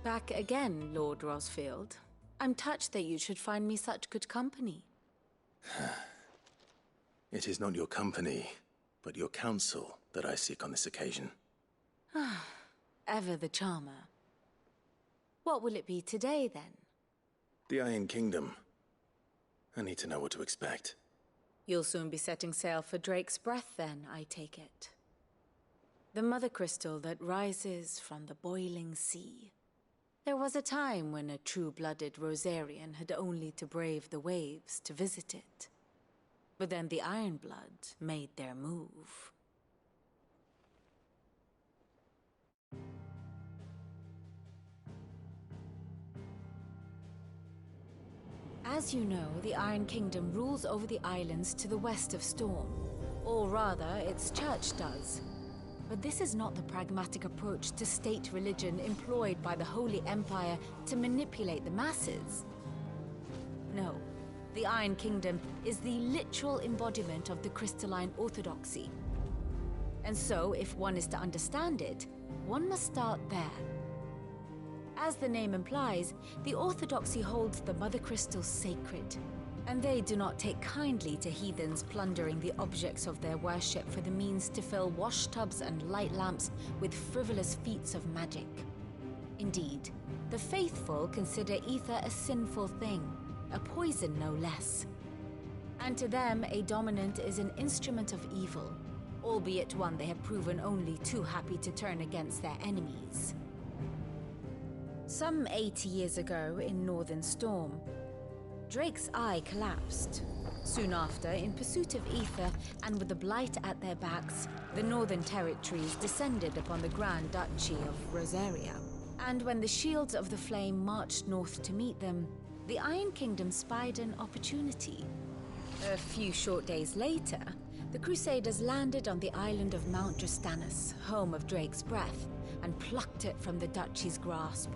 Back again, Lord Rosfield. I'm touched that you should find me such good company. It is not your company, but your counsel that I seek on this occasion. Ever the charmer. What will it be today, then? The Iron Kingdom. I need to know what to expect. You'll soon be setting sail for Drake's Breath, then, I take it. The mother crystal that rises from the boiling sea. There was a time when a true-blooded Rosarian had only to brave the waves to visit it. But then the Ironblood made their move. As you know, the Iron Kingdom rules over the islands to the west of Storm. Or rather, its church does. But this is not the pragmatic approach to state religion employed by the Holy Empire to manipulate the masses. No, the Iron Kingdom is the literal embodiment of the crystalline orthodoxy. And so, if one is to understand it, one must start there. As the name implies, the orthodoxy holds the mother crystals sacred, and they do not take kindly to heathens plundering the objects of their worship for the means to fill washtubs and light lamps with frivolous feats of magic. Indeed, the faithful consider ether a sinful thing, a poison no less. And to them, a dominant is an instrument of evil, albeit one they have proven only too happy to turn against their enemies. Some 80 years ago in Northern Storm, Drake's eye collapsed. Soon after, in pursuit of ether and with the blight at their backs, the Northern Territories descended upon the Grand Duchy of Rosaria. And when the Shields of the Flame marched north to meet them, the Iron Kingdom spied an opportunity. A few short days later, the Crusaders landed on the island of Mount Drastanus, home of Drake's Breath, and plucked it from the Duchy's grasp.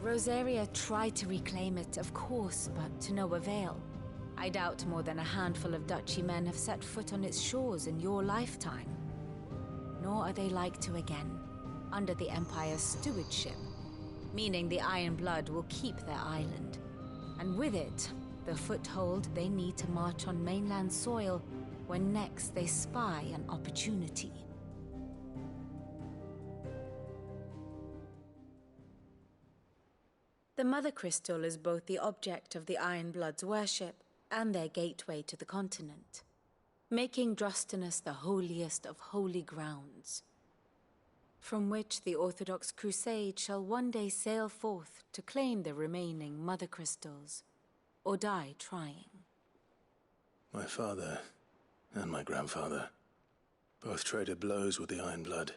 Rosaria tried to reclaim it, of course, but to no avail. I doubt more than a handful of Duchy men have set foot on its shores in your lifetime. Nor are they like to again, under the Empire's stewardship, meaning the Iron Blood will keep their island. And with it, the foothold they need to march on mainland soil when next they spy an opportunity. The Mother Crystal is both the object of the Iron Blood's worship and their gateway to the continent, making Drastanus the holiest of holy grounds, from which the Orthodox Crusade shall one day sail forth to claim the remaining Mother Crystals, or die trying. My father and my grandfather both traded blows with the Iron Blood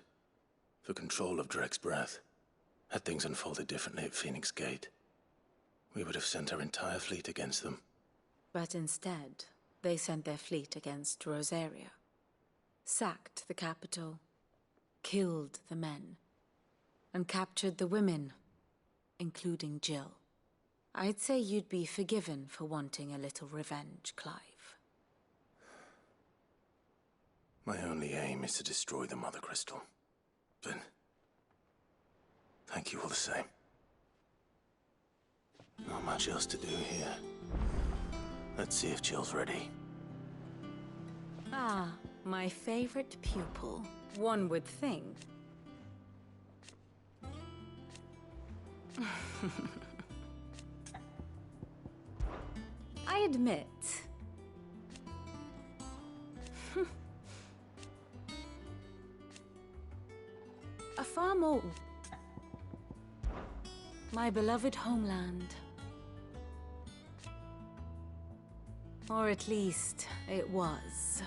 for control of Drake's Breath. Had things unfolded differently at Phoenix Gate, we would have sent our entire fleet against them. But instead, they sent their fleet against Rosaria, sacked the capital, killed the men, and captured the women, including Jill. I'd say you'd be forgiven for wanting a little revenge, Clive. My only aim is to destroy the Mother Crystal. But thank you all the same. Not much else to do here. Let's see if Jill's ready. Ah, my favorite pupil. One would think. I admit. A far more... My beloved homeland. Or at least, it was.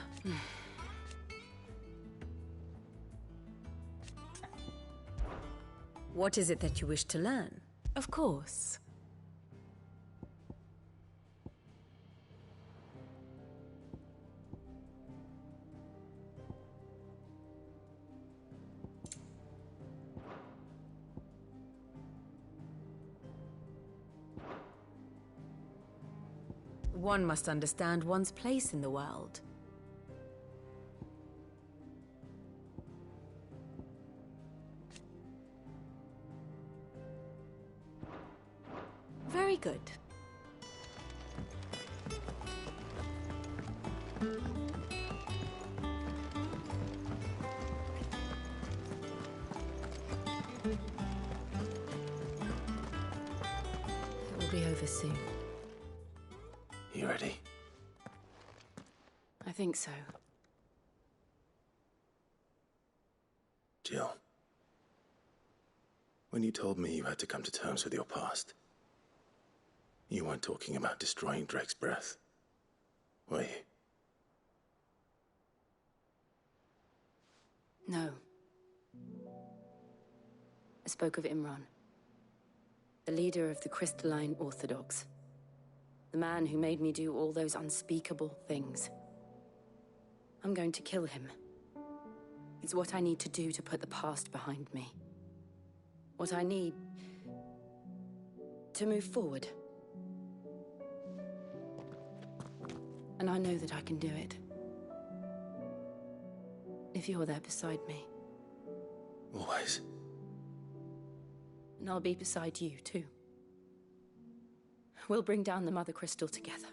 What is it that you wish to learn? Of course. One must understand one's place in the world. Very good. It will be over soon. You ready? I think so. Jill. When you told me you had to come to terms with your past, you weren't talking about destroying Drake's breath, were you? No. I spoke of Imran, the leader of the Crystalline Orthodox. The man who made me do all those unspeakable things. I'm going to kill him. It's what I need to do to put the past behind me. What I need to move forward. And I know that I can do it. If you're there beside me. Always. And I'll be beside you, too. We'll bring down the Mother Crystal together.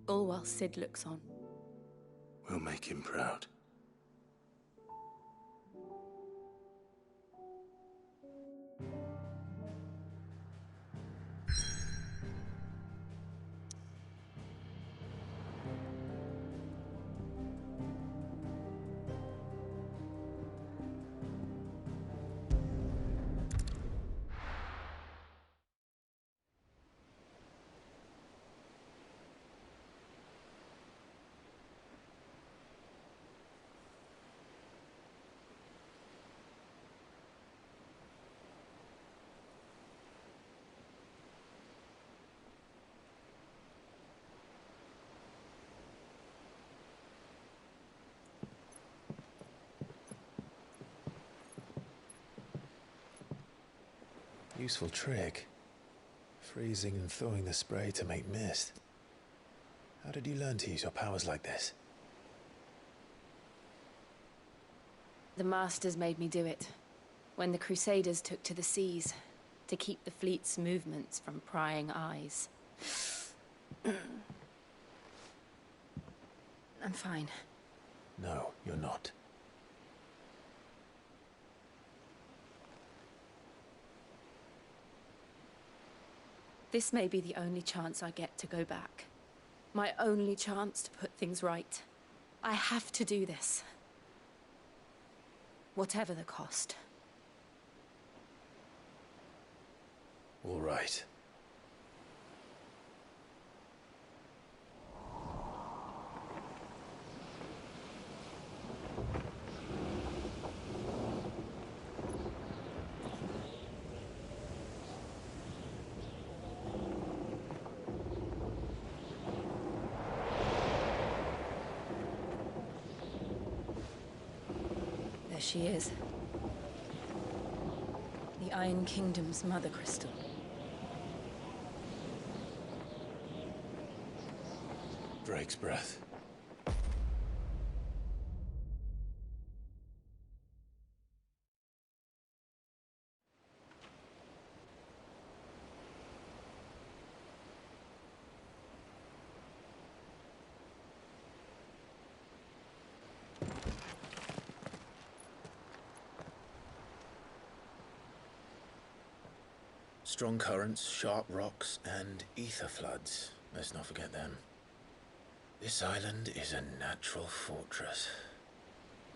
All while Sid looks on. We'll make him proud. Useful trick. Freezing and thawing the spray to make mist. How did you learn to use your powers like this? The Masters made me do it. When the Crusaders took to the seas, to keep the fleet's movements from prying eyes. I'm fine. No, you're not. This may be the only chance I get to go back. My only chance to put things right. I have to do this. Whatever the cost. All right. There she is. The Iron Kingdom's Mother Crystal. Drake's breath. Strong currents, sharp rocks, and ether floods. Let's not forget them. This island is a natural fortress.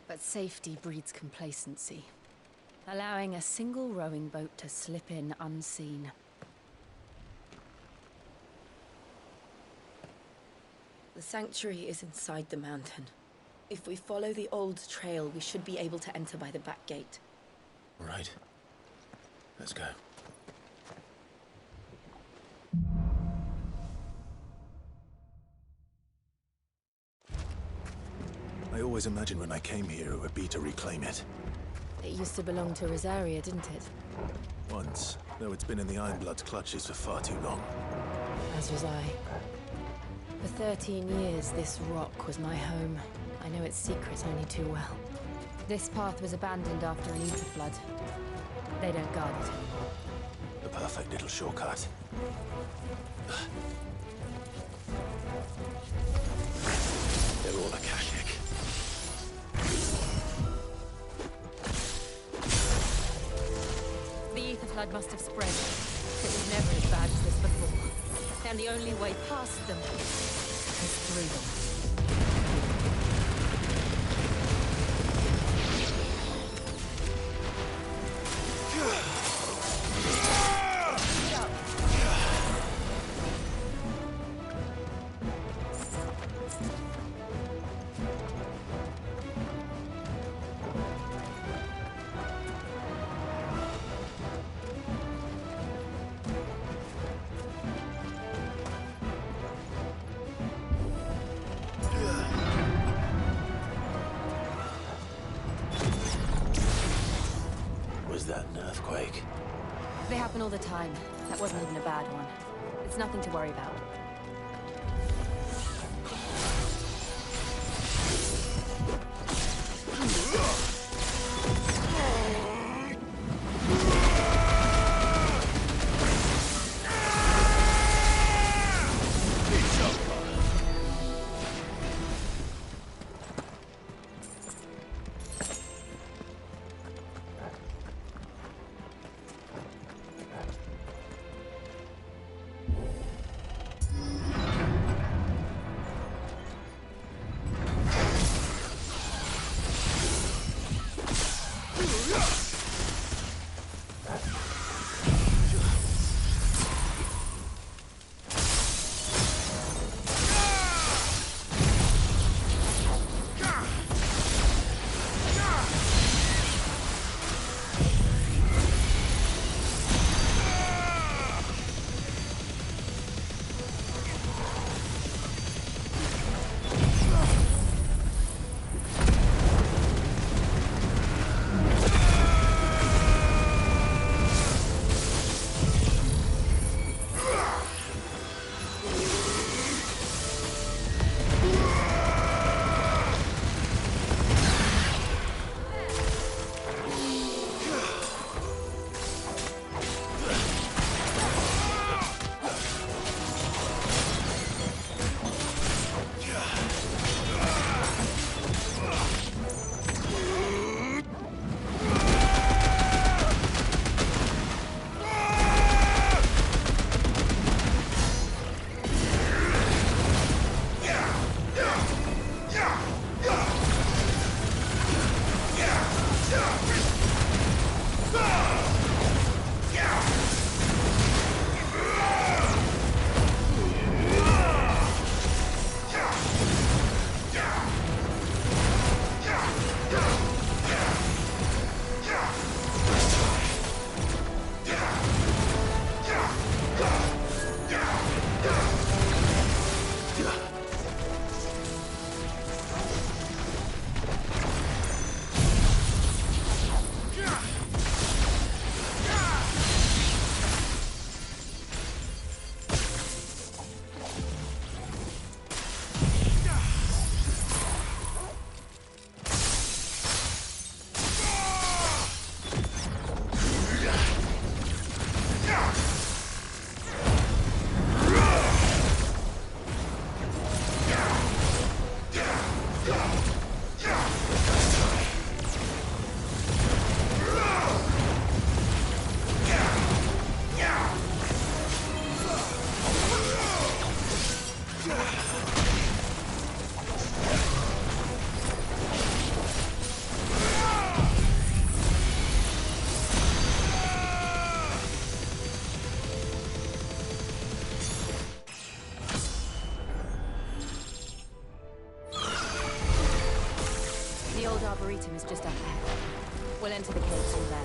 But safety breeds complacency. Allowing a single rowing boat to slip in unseen. The sanctuary is inside the mountain. If we follow the old trail, we should be able to enter by the back gate. Right. Let's go. I always imagined when I came here it would be to reclaim it. It used to belong to Rosaria, didn't it? Once, though it's been in the Ironblood's clutches for far too long. As was I. For 13 years, this rock was my home. I know its secret only too well. This path was abandoned after an ether flood. They don't guard it anymore. The perfect little shortcut. They're all Akashic. The ether flood must have spread. It was never as bad as this before. And the only way past them is through them. Was that an earthquake? They happen all the time. That wasn't even a bad one. It's nothing to worry about. Arboretum is just up ahead. We'll enter the caves from there.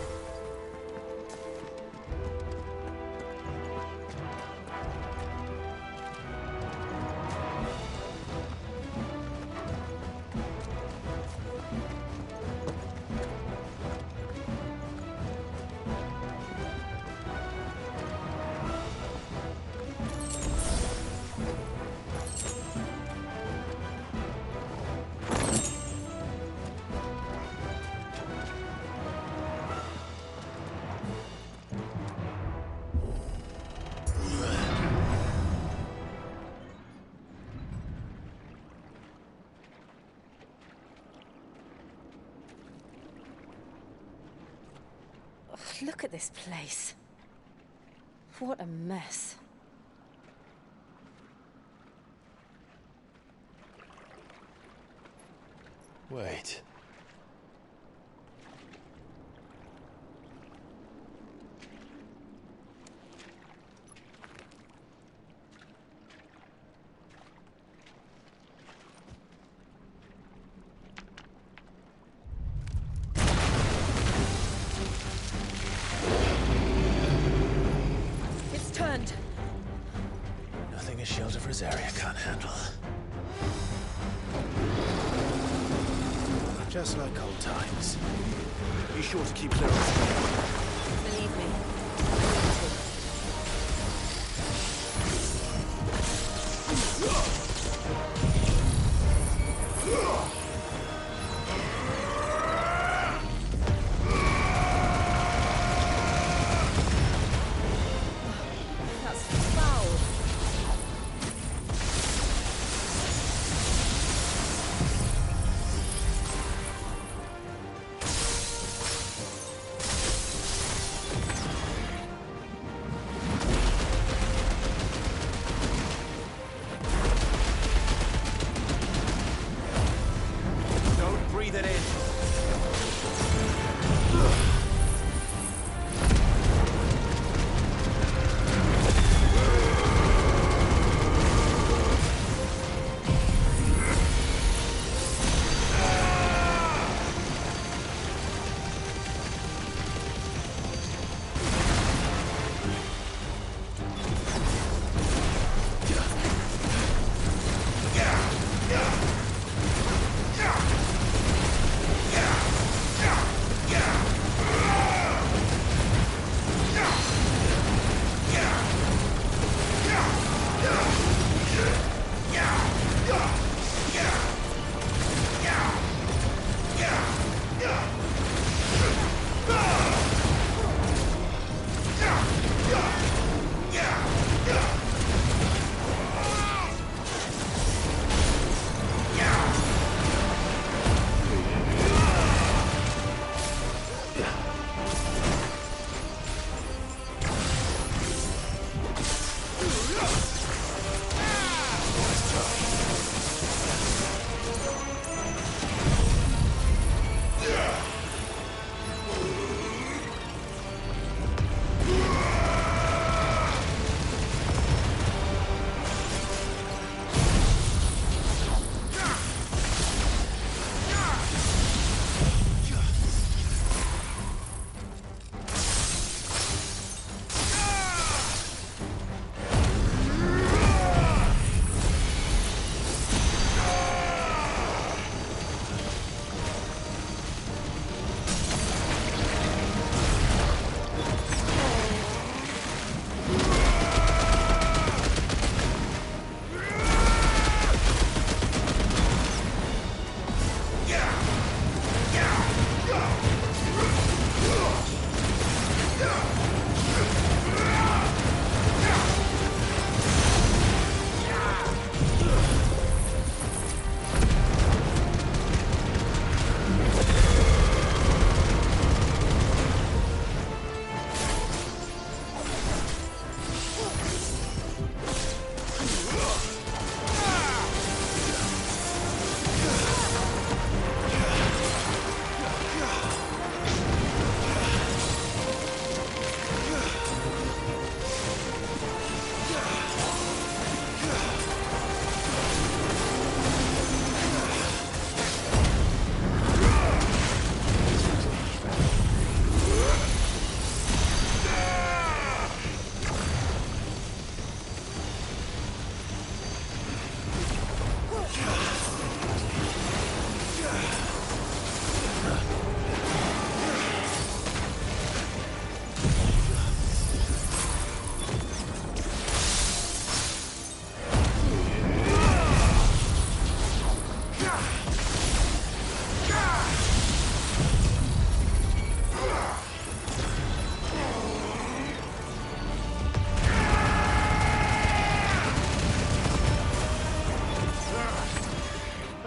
Look at this place. What a mess. Wait. It's turned. Nothing a shield of Rosaria can't handle. Just like old times. Be sure to keep clear of Believe me. That's foul. Don't breathe it in.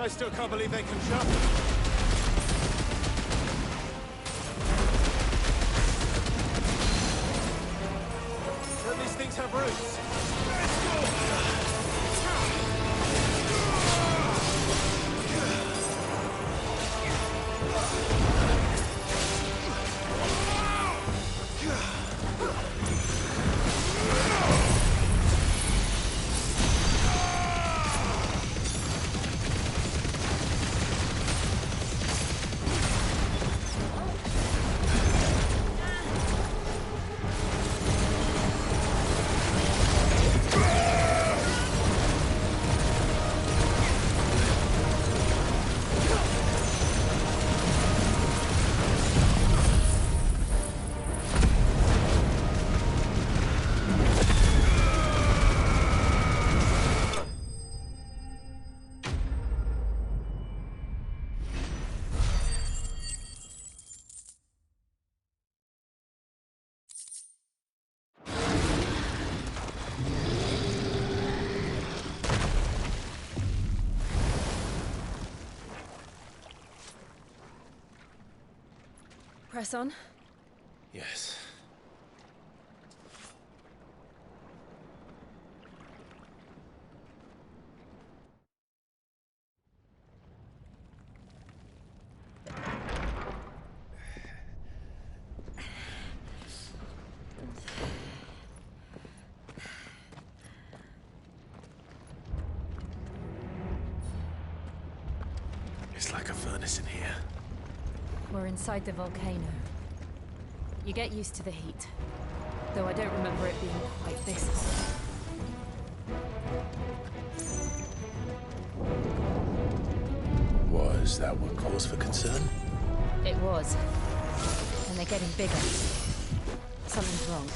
I still can't believe they can jump. press on? Yes. It's like a furnace in here. We're inside the volcano. You get used to the heat, though I don't remember it being quite this hot. Was that what cause for concern? It was. And they're getting bigger. Something's wrong.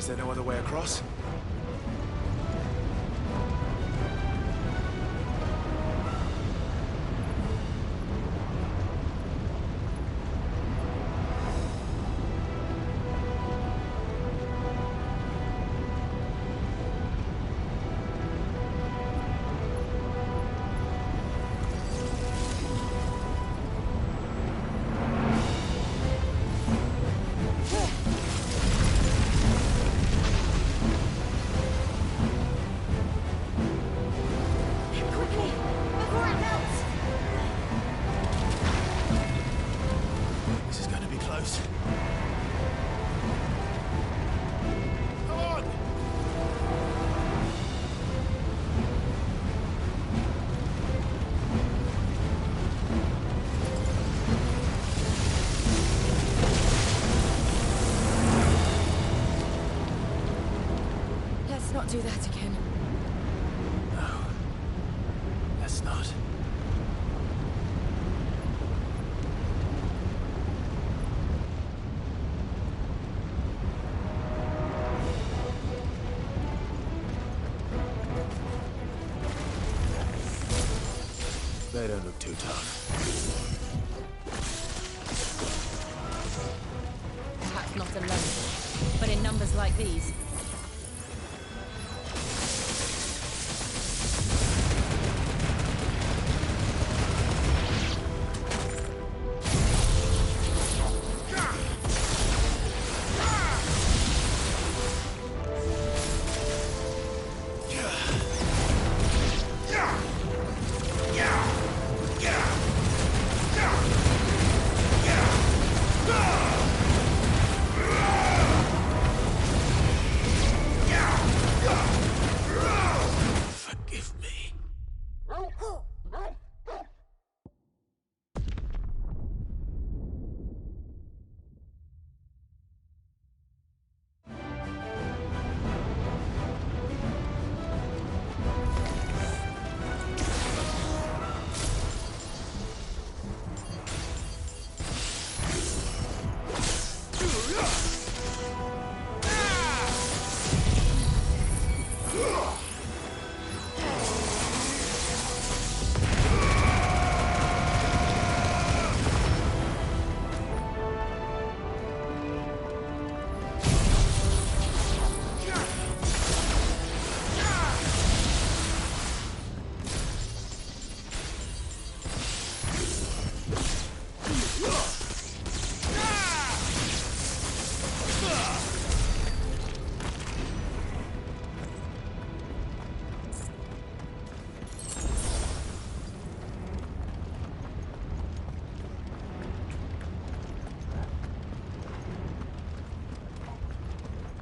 Is there no other way across? Not do that again. No. Let's not. They don't look too tough. Perhaps not alone, but in numbers like these.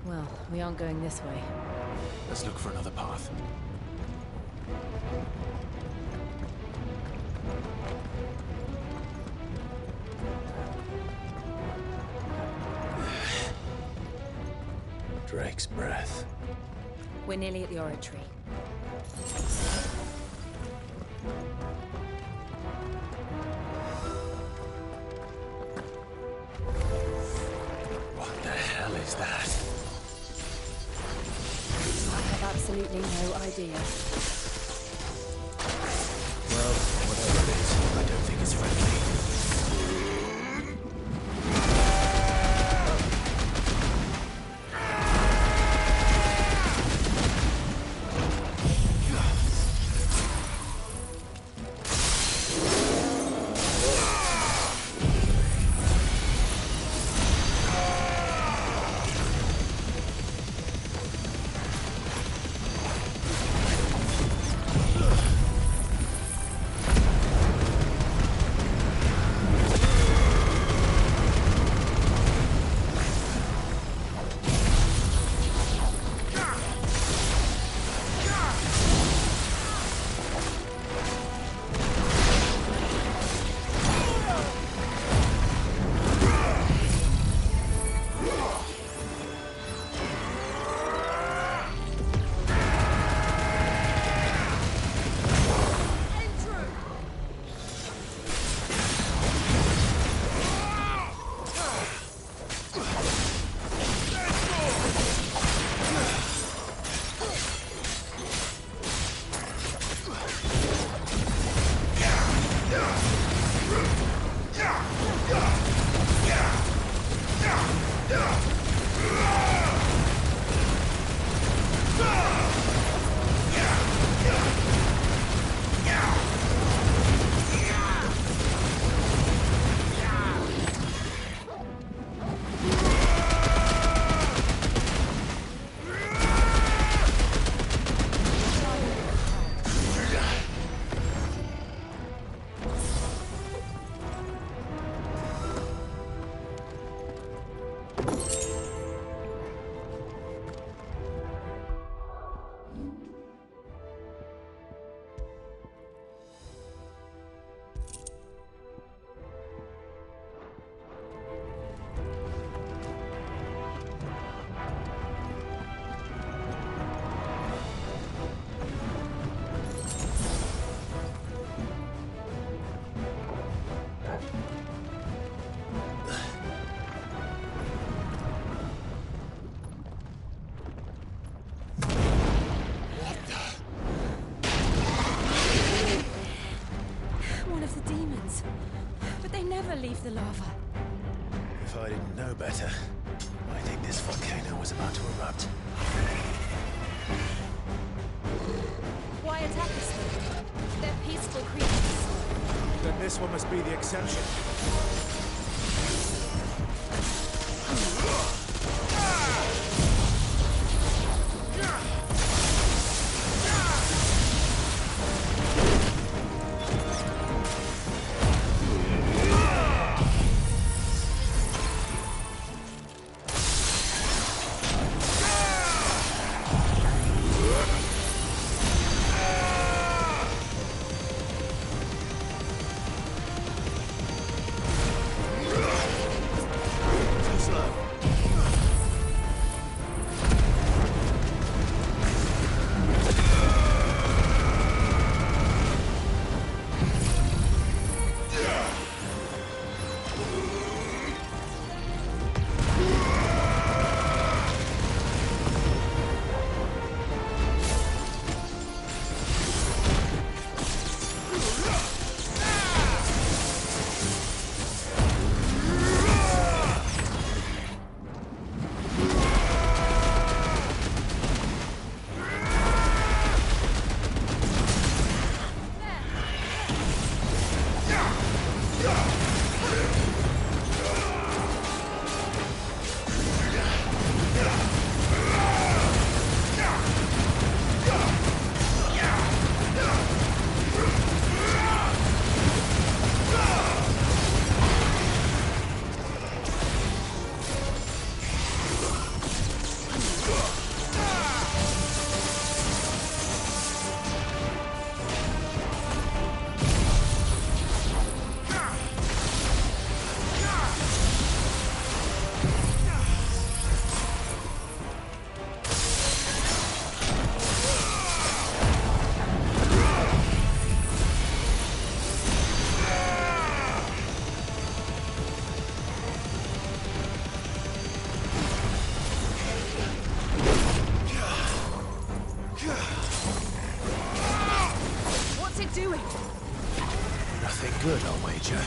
Well, we aren't going this way. Let's look for another path. Drake's breath. We're nearly at the oratory. What the hell is that? I have absolutely no idea. Well, whatever it is, I don't think it's friendly. the lava. If I didn't know better, I think this volcano was about to erupt. Why attack us then? They're peaceful creatures. Then this one must be the exception. Good, I'll wager.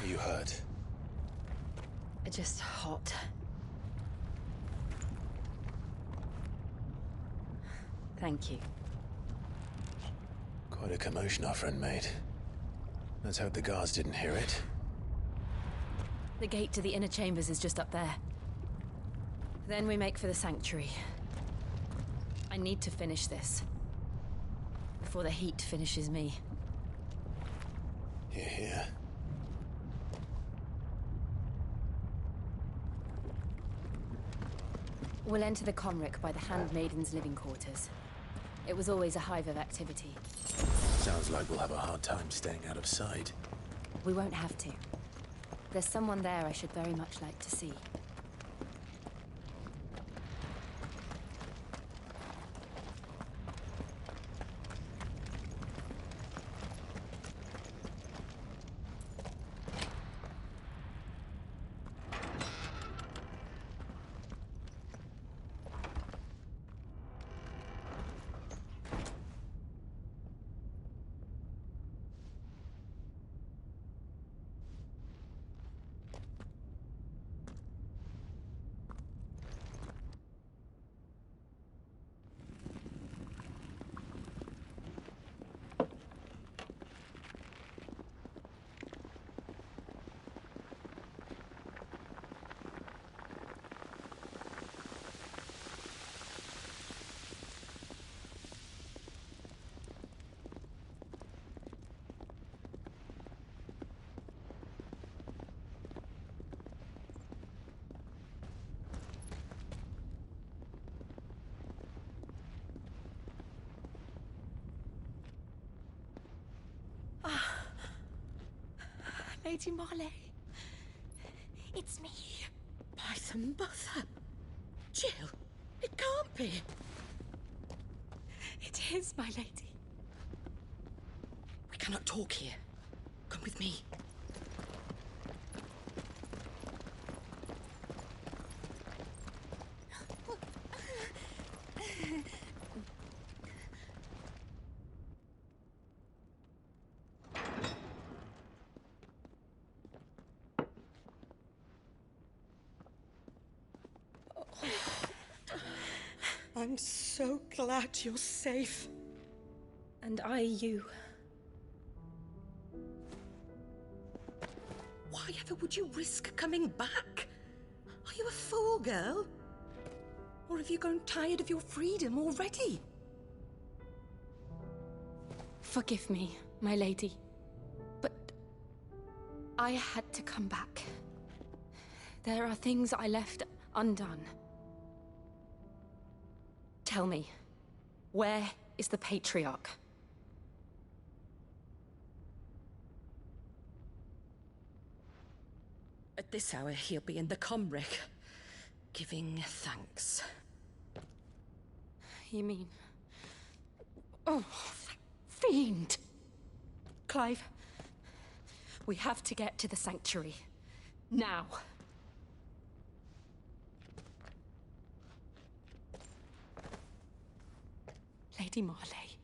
You hurt? Just hot. Thank you. Quite a commotion our friend made. Let's hope the guards didn't hear it. The gate to the inner chambers is just up there. Then we make for the sanctuary. I need to finish this. Before the heat finishes me. Hear, hear. We'll enter the Comric by the Handmaiden's living quarters. It was always a hive of activity. Sounds like we'll have a hard time staying out of sight. We won't have to. There's someone there I should very much like to see. Lady Marley, it's me. By the mother. Jill, it can't be. It is, my lady. We cannot talk here. Come with me. I'm so glad you're safe. And I you. Why ever would you risk coming back? Are you a fool, girl? Or have you grown tired of your freedom already? Forgive me, my lady, but I had to come back. There are things I left undone. Tell me, where is the Patriarch? At this hour, he'll be in the Comric, giving thanks. You mean... Oh, that fiend! Clive, we have to get to the Sanctuary. Now. Lady Marley,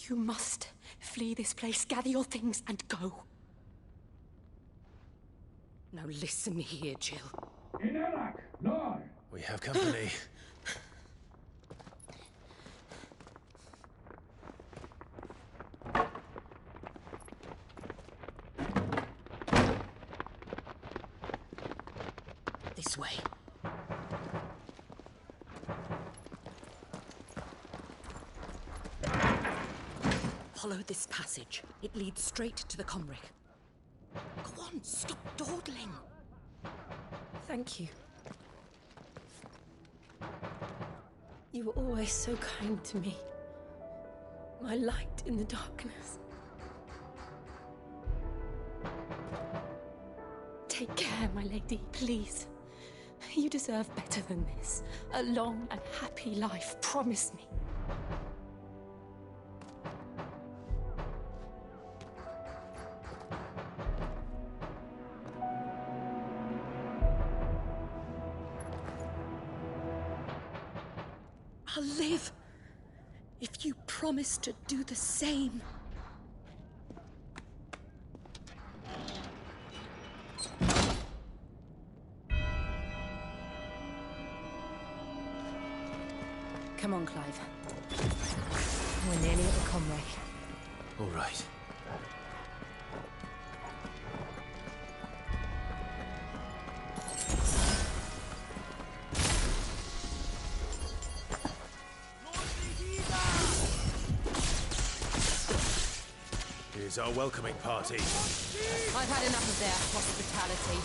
you must flee this place, gather your things, and go. Now listen here, Jill. We have company. This way. Follow this passage. It leads straight to the Comric. Go on, stop dawdling. Thank you. You were always so kind to me. My light in the darkness. Take care, my lady, please. You deserve better than this. A long and happy life, promise me. I'll live if you promise to do the same. Come on, Clive. We're nearly at the Comric. All right. Here's our welcoming party. I've had enough of their hospitality.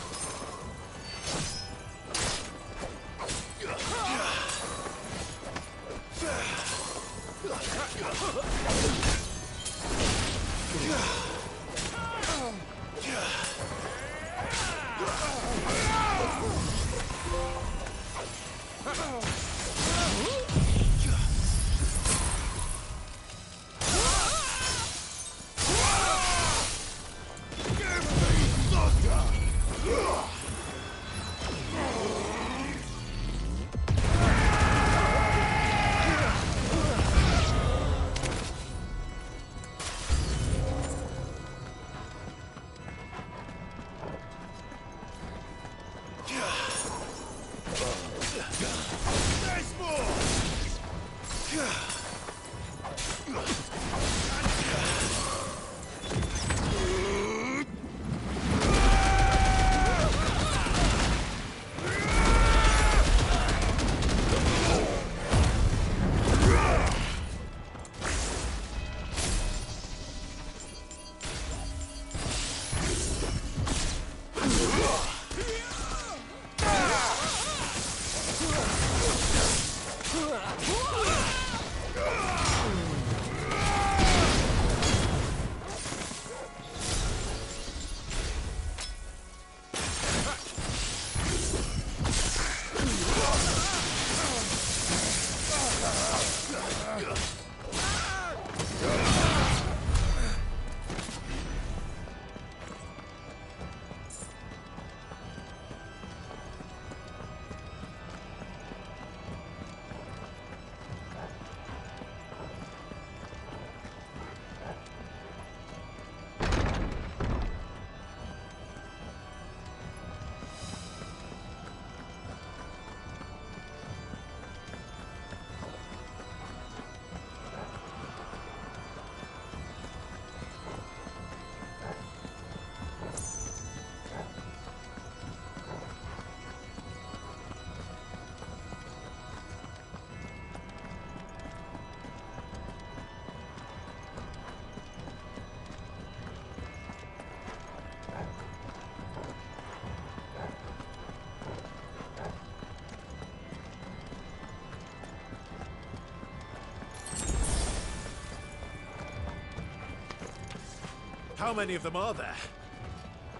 How many of them are there?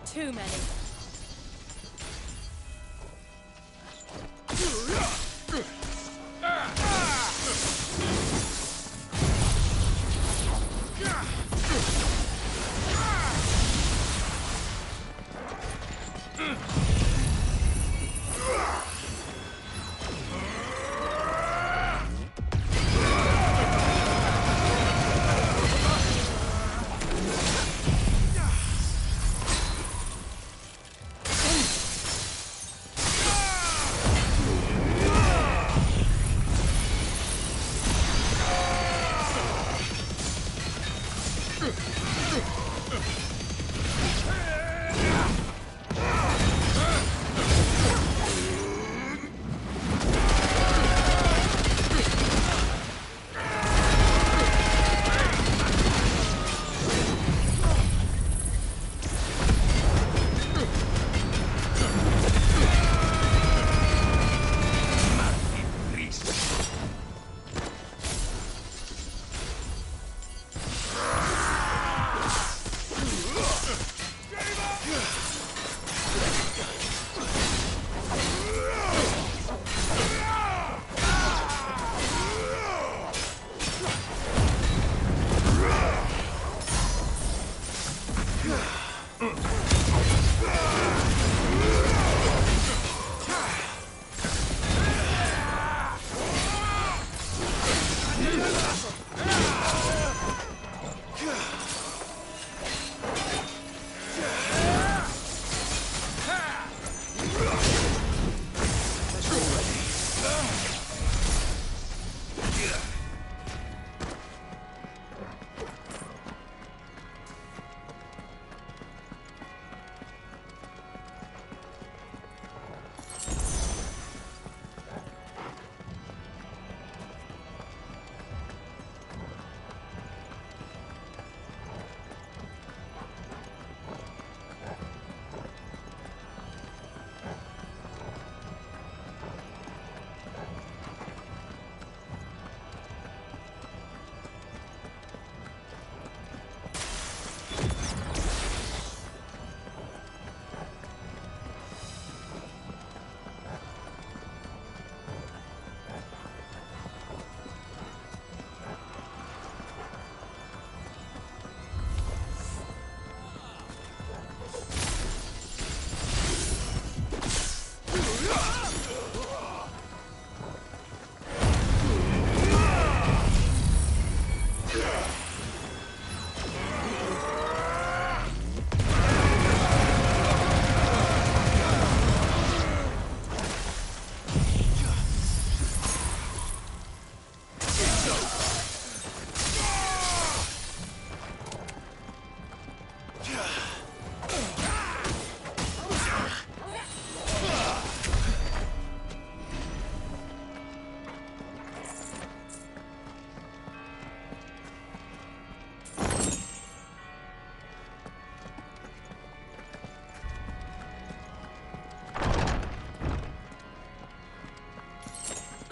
Too many.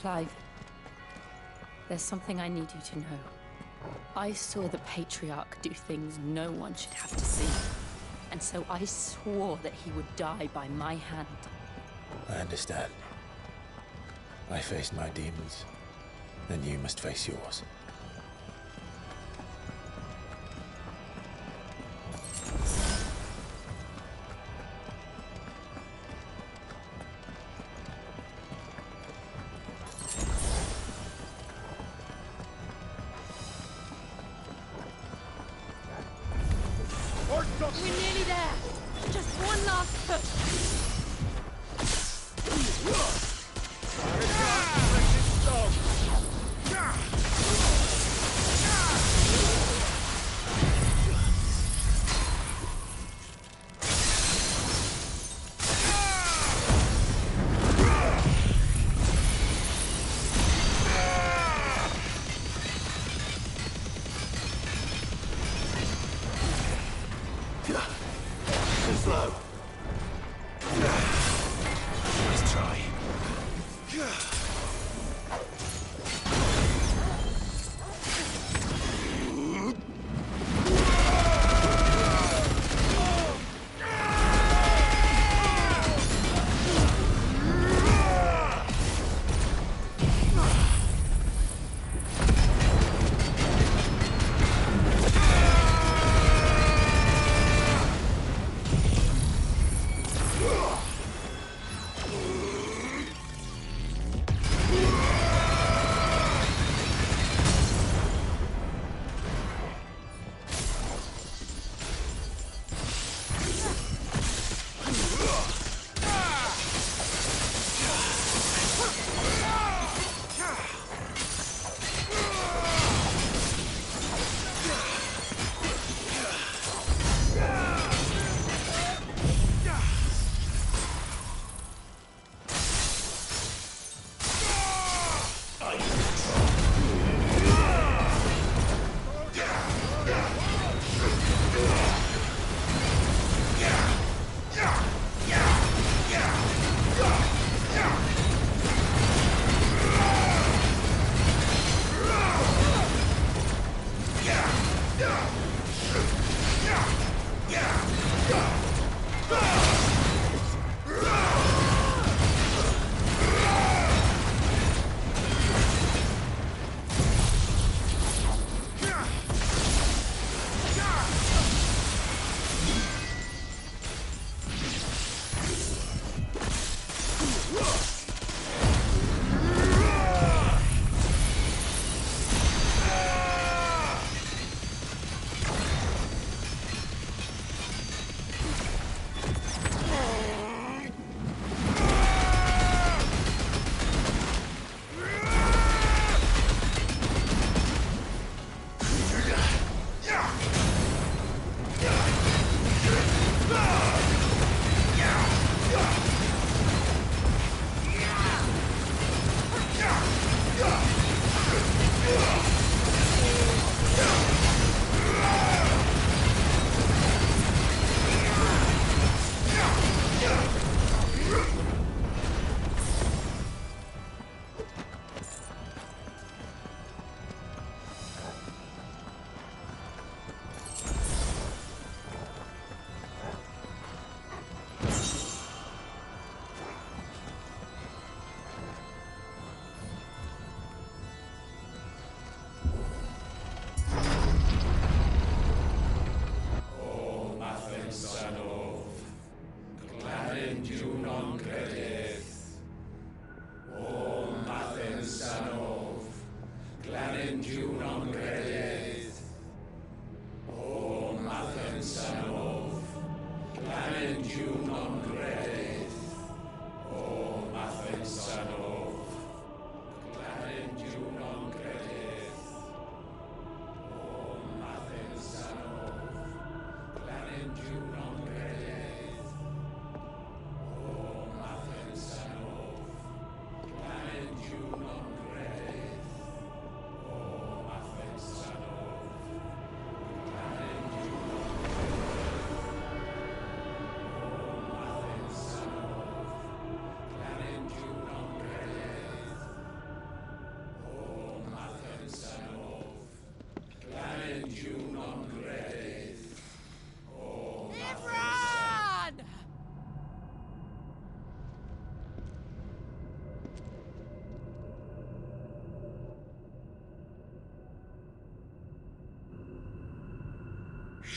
Clive, there's something I need you to know. I saw the Patriarch do things no one should have to see. And so I swore that he would die by my hand. I understand. I faced my demons, and you must face yours. We're nearly there! Just one last push! Slow. Nice try.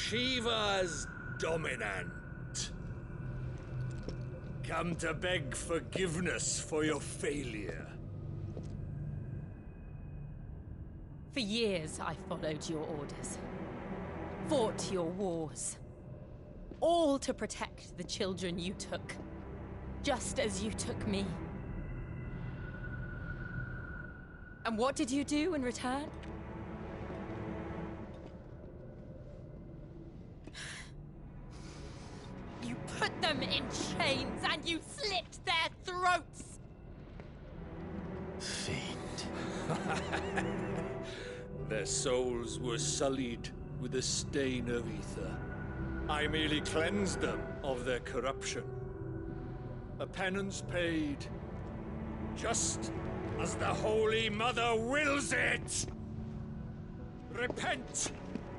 Shiva's dominant. Come to beg forgiveness for your failure. For years, I followed your orders. Fought your wars. All to protect the children you took. Just as you took me. And what did you do in return? You put them in chains and you slit their throats! Fiend. Their souls were sullied with a stain of ether. I merely cleansed them of their corruption. A penance paid, just as the Holy Mother wills it! Repent,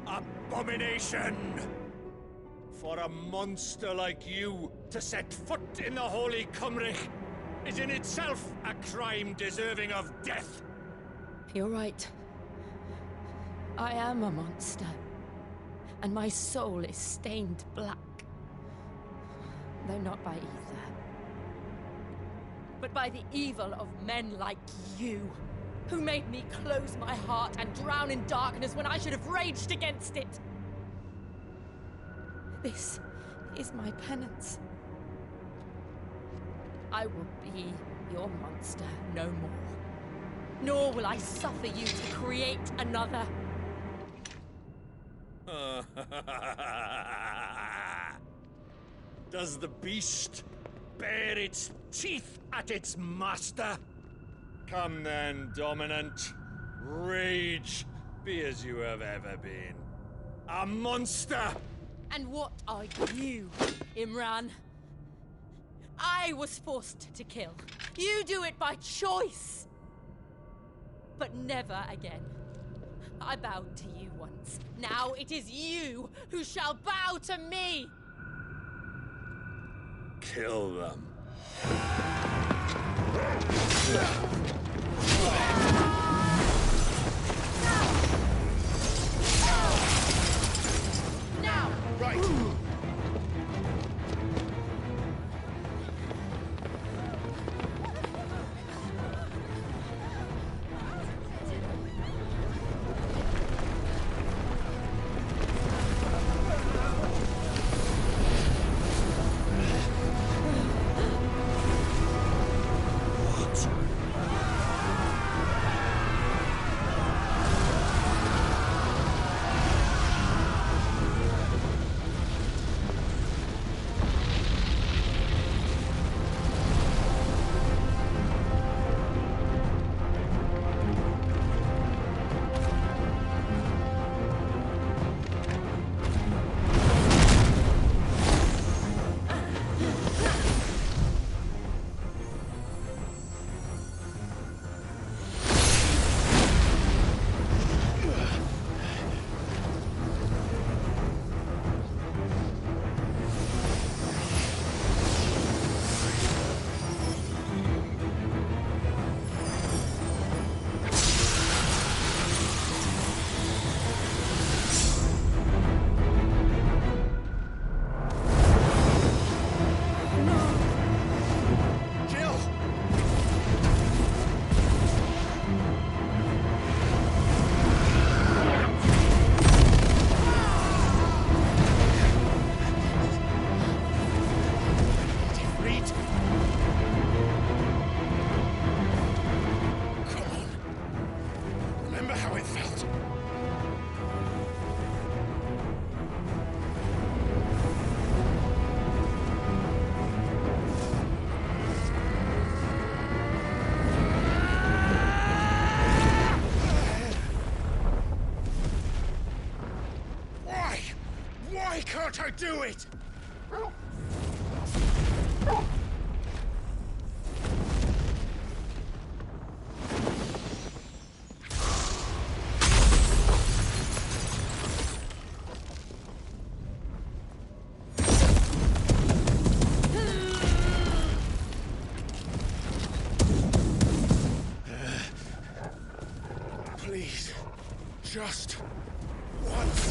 abomination! For a monster like you to set foot in the Holy Cymric is in itself a crime deserving of death. You're right. I am a monster. And my soul is stained black. Though not by ether. But by the evil of men like you, who made me close my heart and drown in darkness when I should have raged against it. This is my penance. I will be your monster no more. Nor will I suffer you to create another. Does the beast bare its teeth at its master? Come then, dominant. Rage, be as you have ever been. A monster! And what are you, Imran? I was forced to kill. You do it by choice. But never again. I bowed to you once. Now it is you who shall bow to me! Kill them. Now! Right! Can't I do it? Please, just once.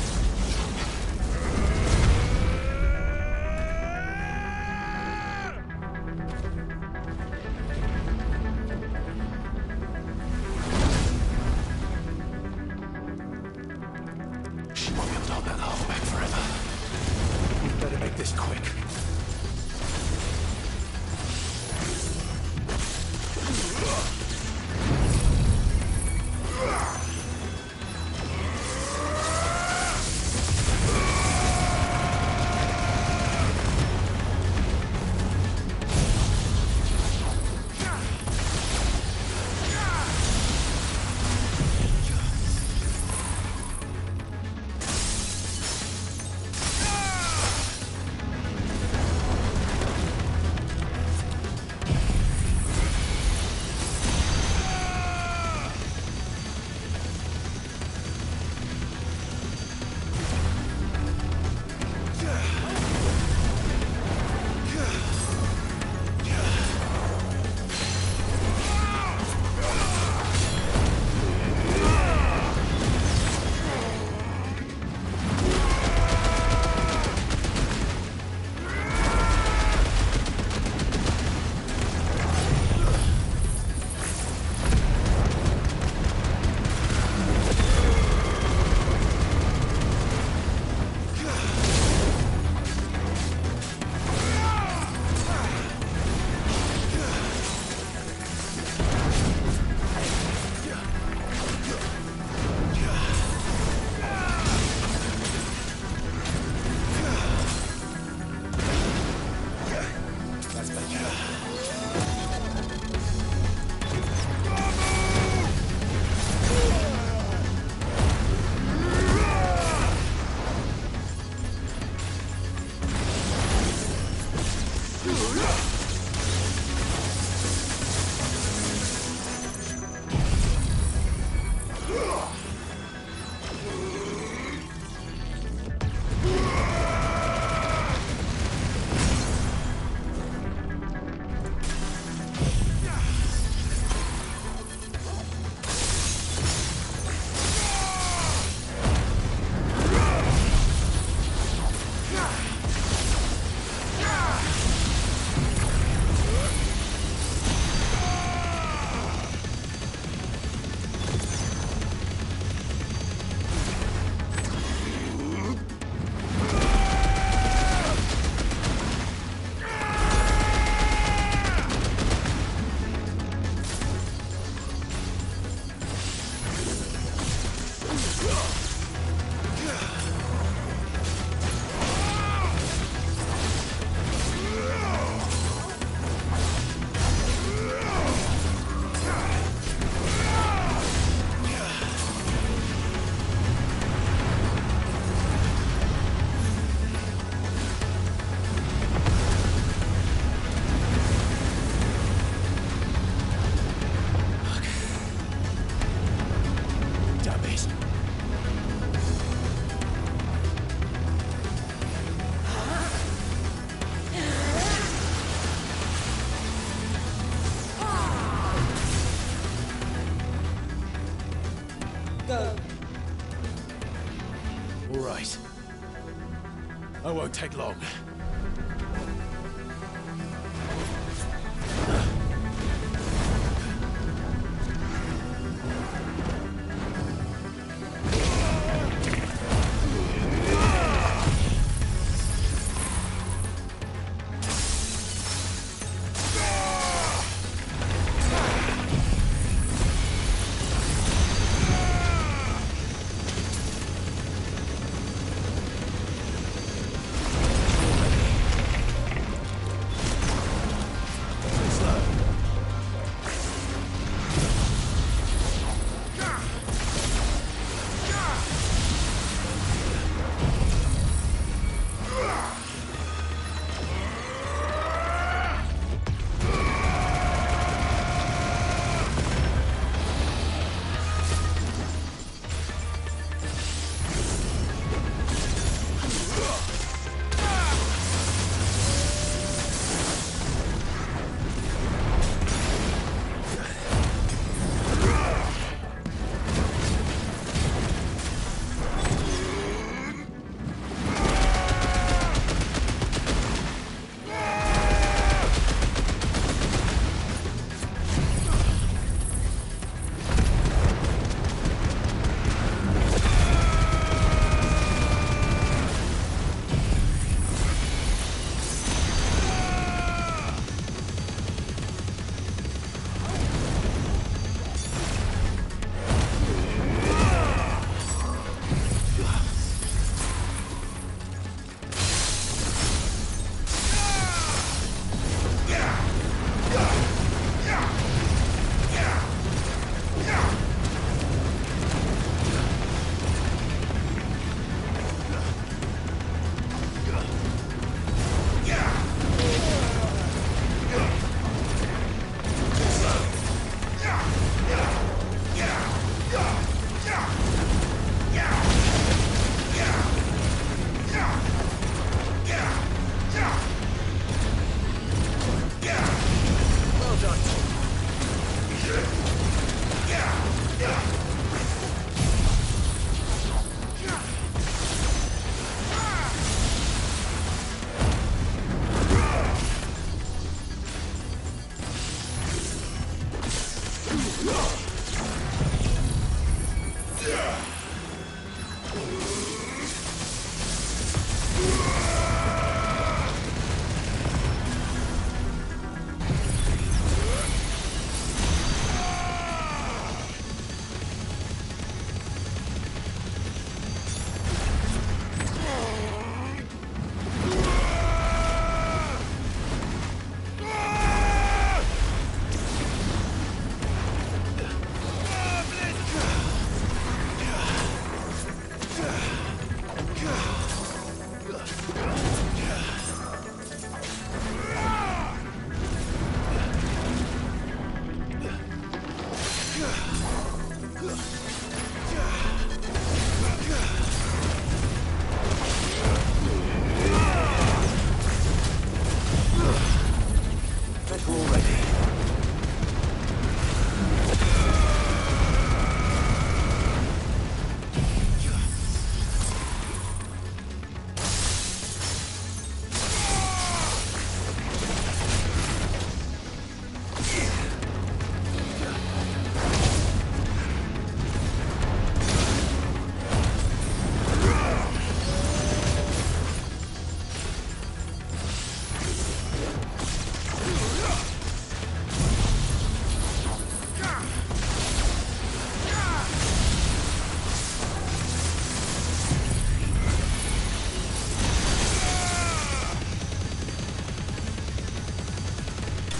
won't take long.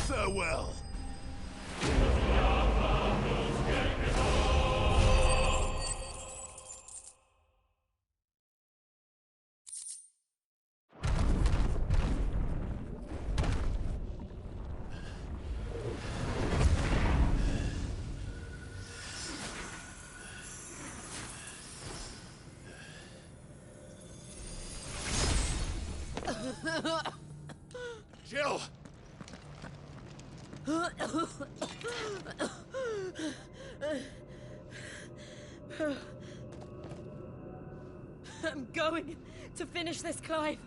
Farewell. Jill! I'm going to finish this, Clive.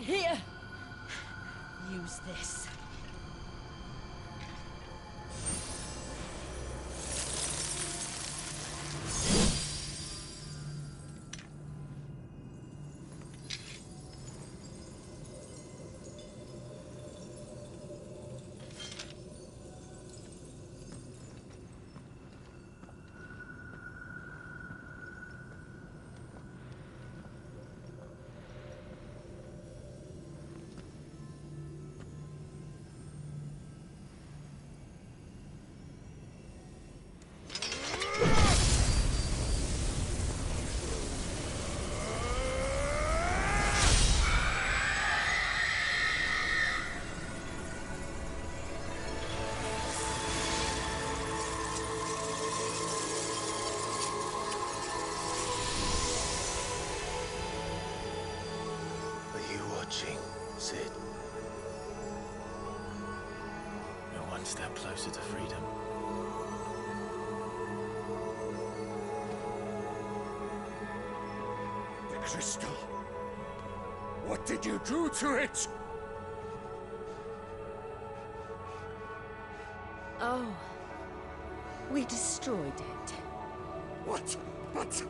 Here! Use this. Sid. We're one step closer to freedom. The crystal. What did you do to it? Oh. We destroyed it. What? But...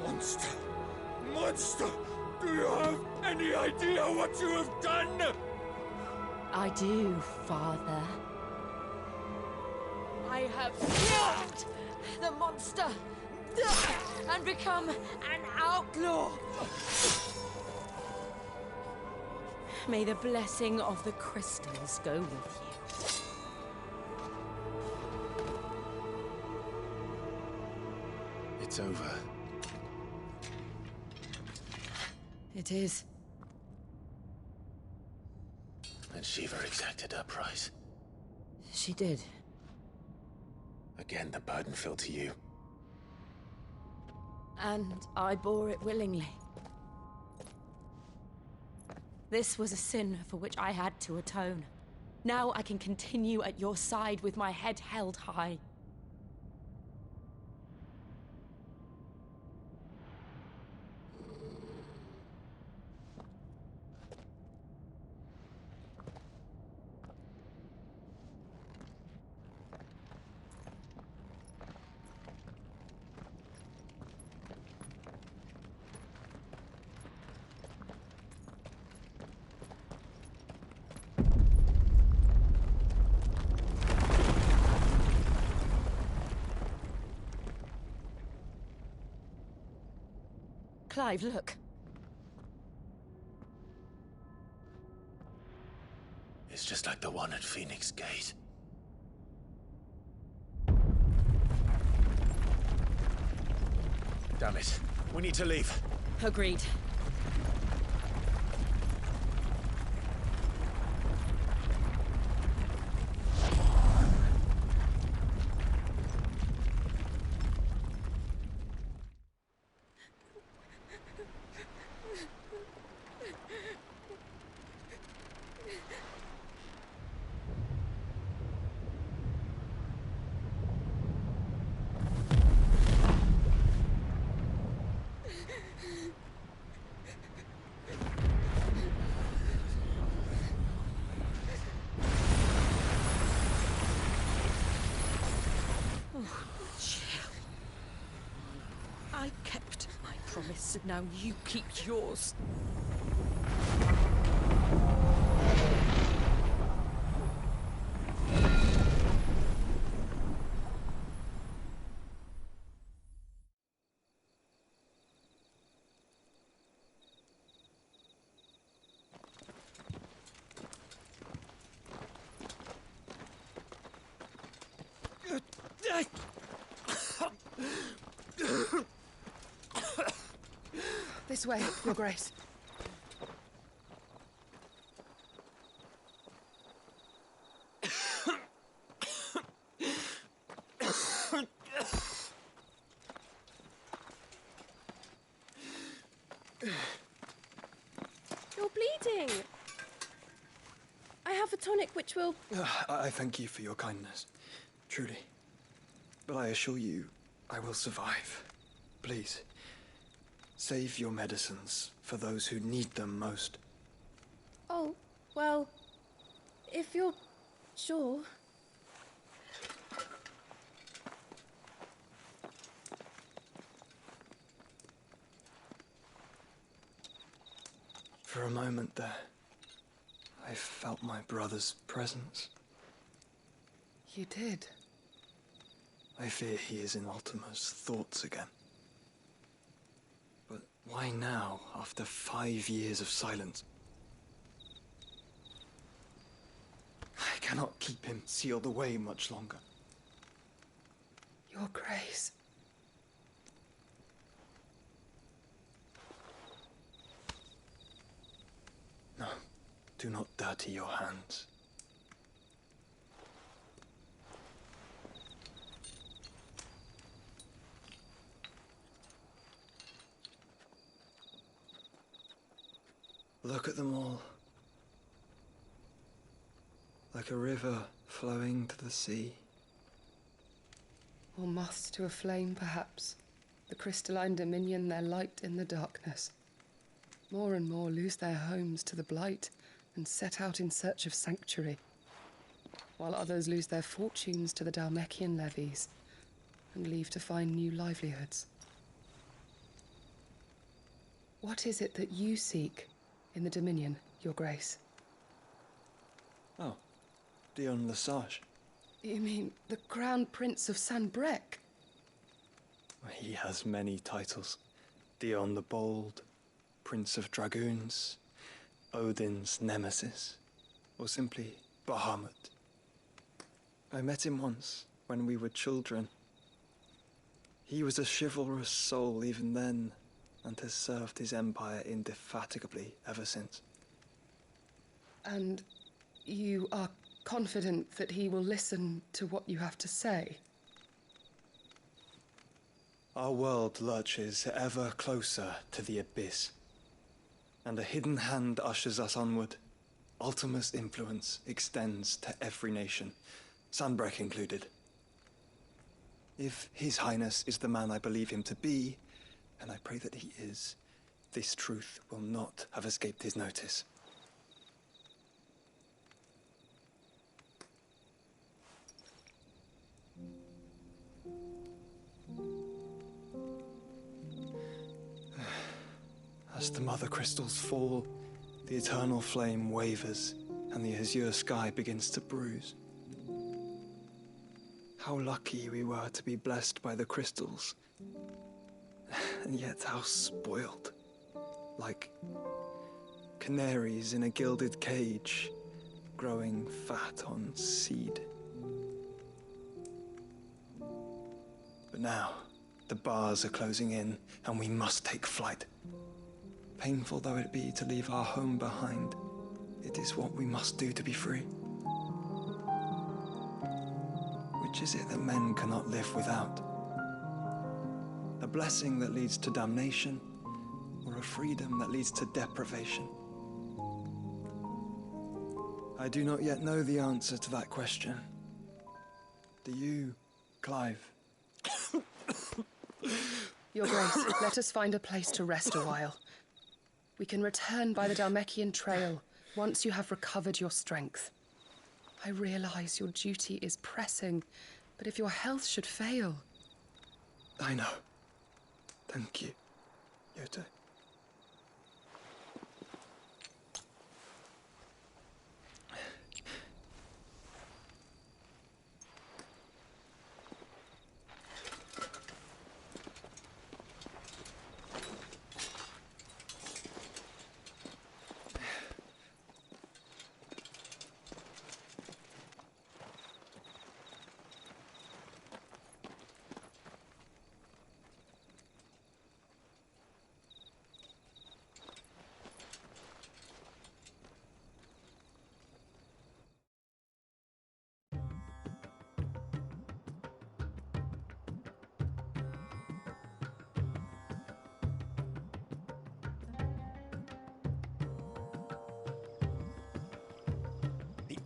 Monster! Monster! Do you have any idea what you have done? I do, Father. I have killed the monster and become an outlaw. May the blessing of the crystals go with you. It's over. It is. And Shiva exacted her price. She did. Again, the burden fell to you. And I bore it willingly. This was a sin for which I had to atone. Now I can continue at your side with my head held high. Clive, look. It's just like the one at Phoenix Gate. Damn it. We need to leave. Agreed. I kept my promise, and now you keep yours. This way, Your Grace. You're bleeding. I have a tonic which will... I thank you for your kindness, truly. But I assure you, I will survive. Please, save your medicines for those who need them most. Oh, well, if you're sure... For a moment there, I felt my brother's presence. You did? I fear he is in Ultima's thoughts again. But why now, after 5 years of silence? I cannot keep him sealed away much longer. Your Grace. No, do not dirty your hands. Look at them all. Like a river flowing to the sea. Or moths to a flame, perhaps. The crystalline dominion their light in the darkness. More and more lose their homes to the blight and set out in search of sanctuary, while others lose their fortunes to the Dhalmekian levies and leave to find new livelihoods. What is it that you seek in the Dominion, Your Grace? Oh, Dion Lesage. You mean the Crown Prince of Sanbrec? He has many titles. Dion the Bold, Prince of Dragoons, Odin's Nemesis, or simply Bahamut. I met him once, when we were children. He was a chivalrous soul even then, and has served his empire indefatigably ever since. And you are confident that he will listen to what you have to say? Our world lurches ever closer to the abyss, and a hidden hand ushers us onward. Ultima's influence extends to every nation, Sanbrec included. If His Highness is the man I believe him to be, and I pray that he is, this truth will not have escaped his notice. As the mother crystals fall, the eternal flame wavers, and the azure sky begins to bruise. How lucky we were to be blessed by the crystals, and yet how spoiled. Like canaries in a gilded cage, growing fat on seed. But now, the bars are closing in, and we must take flight. Painful though it be to leave our home behind, it is what we must do to be free. Which is it that men cannot live without? A blessing that leads to damnation, or a freedom that leads to deprivation? I do not yet know the answer to that question. Do you, Clive? Your Grace, let us find a place to rest a while. We can return by the Dhalmekian trail once you have recovered your strength. I realize your duty is pressing, but if your health should fail... I know. Thank you, Yote.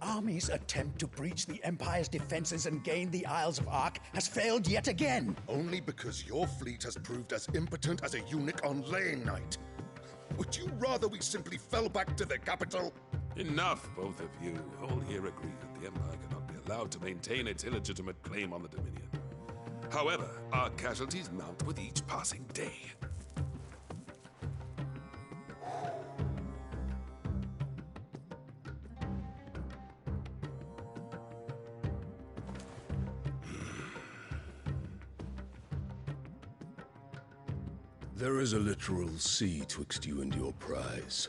army's attempt to breach the Empire's defenses and gain the Isles of Ark has failed yet again. Only because your fleet has proved as impotent as a eunuch on laying night. Would you rather we simply fell back to the capital? Enough, both of you. All here agree that the Empire cannot be allowed to maintain its illegitimate claim on the Dominion. However, our casualties mount with each passing day. There is a literal sea twixt you and your prize.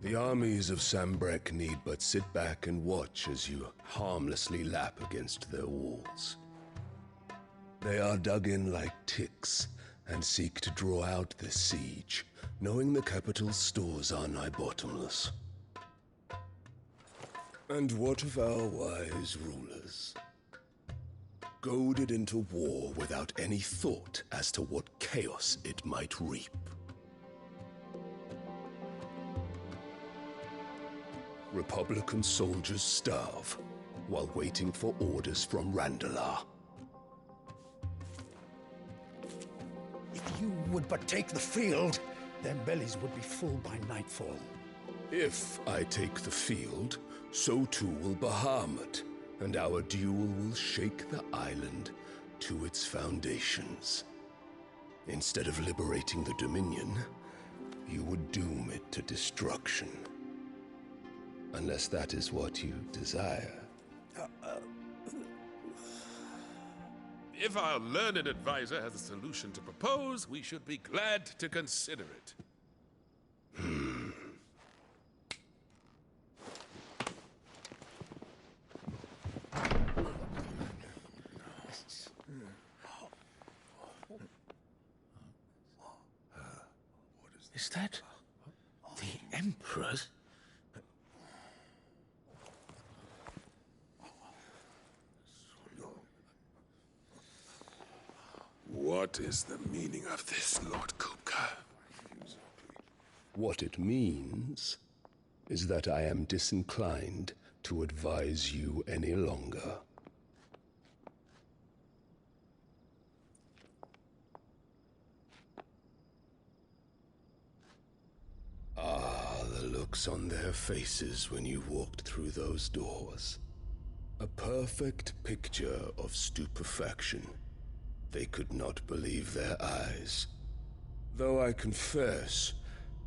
The armies of Sambrek need but sit back and watch as you harmlessly lap against their walls. They are dug in like ticks and seek to draw out this siege, knowing the capital's stores are nigh bottomless. And what of our wise rulers? Goaded into war without any thought as to what chaos it might reap. Republican soldiers starve while waiting for orders from Randalar. If you would but take the field, their bellies would be full by nightfall. If I take the field, so too will Bahamut, and our duel will shake the island to its foundations. Instead of liberating the Dominion, you would doom it to destruction. Unless that is what you desire. If our learned advisor has a solution to propose, we should be glad to consider it. Is that the Emperor's? What is the meaning of this, Lord Kupka? What it means is that I am disinclined to advise you any longer. Ah, the looks on their faces when you walked through those doors. A perfect picture of stupefaction. They could not believe their eyes. Though I confess,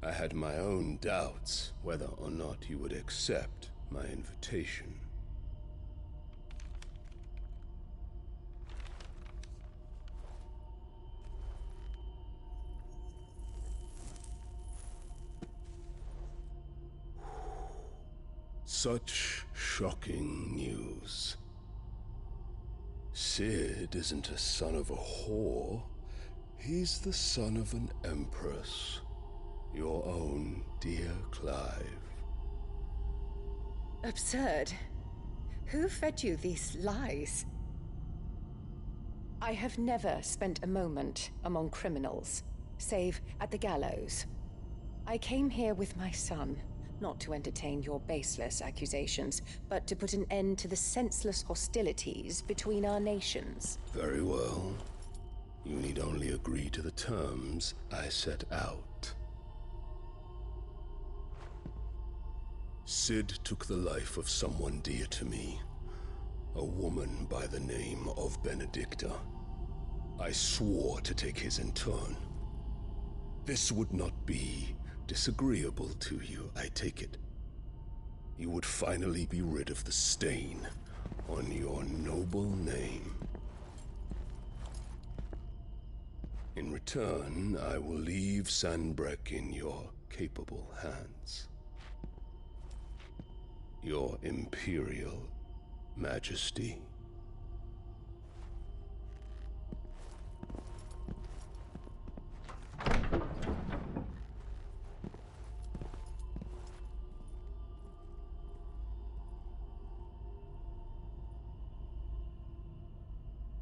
I had my own doubts whether or not you would accept my invitation. Such shocking news. Sid isn't a son of a whore. He's the son of an empress. Your own dear Clive. Absurd. Who fed you these lies? I have never spent a moment among criminals, save at the gallows. I came here with my son, not to entertain your baseless accusations, but to put an end to the senseless hostilities between our nations. Very well. You need only agree to the terms I set out. Sid took the life of someone dear to me, a woman by the name of Benedicta. I swore to take his in turn. This would not be disagreeable to you, I take it. You would finally be rid of the stain on your noble name. In return, I will leave Sanbreque in your capable hands. Your Imperial Majesty.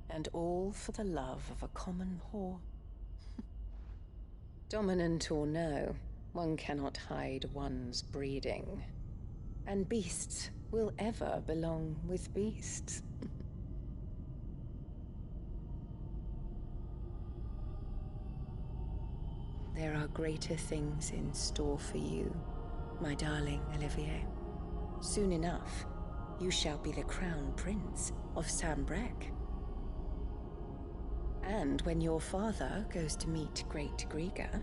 And all for the love of a common whore. Dominant or no, one cannot hide one's breeding. And beasts will ever belong with beasts. There are greater things in store for you, my darling Olivier. Soon enough, you shall be the crown prince of Sambrec. And when your father goes to meet Great Griga,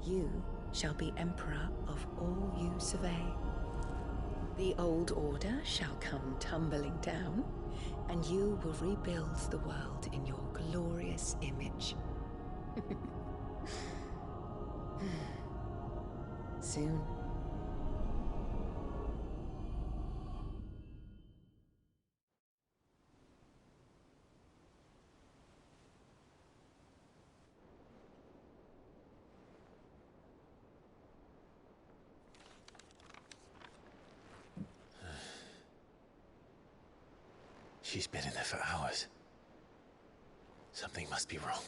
you shall be emperor of all you survey. The old order shall come tumbling down, and you will rebuild the world in your glorious image. Soon. She's been in there for hours. Something must be wrong.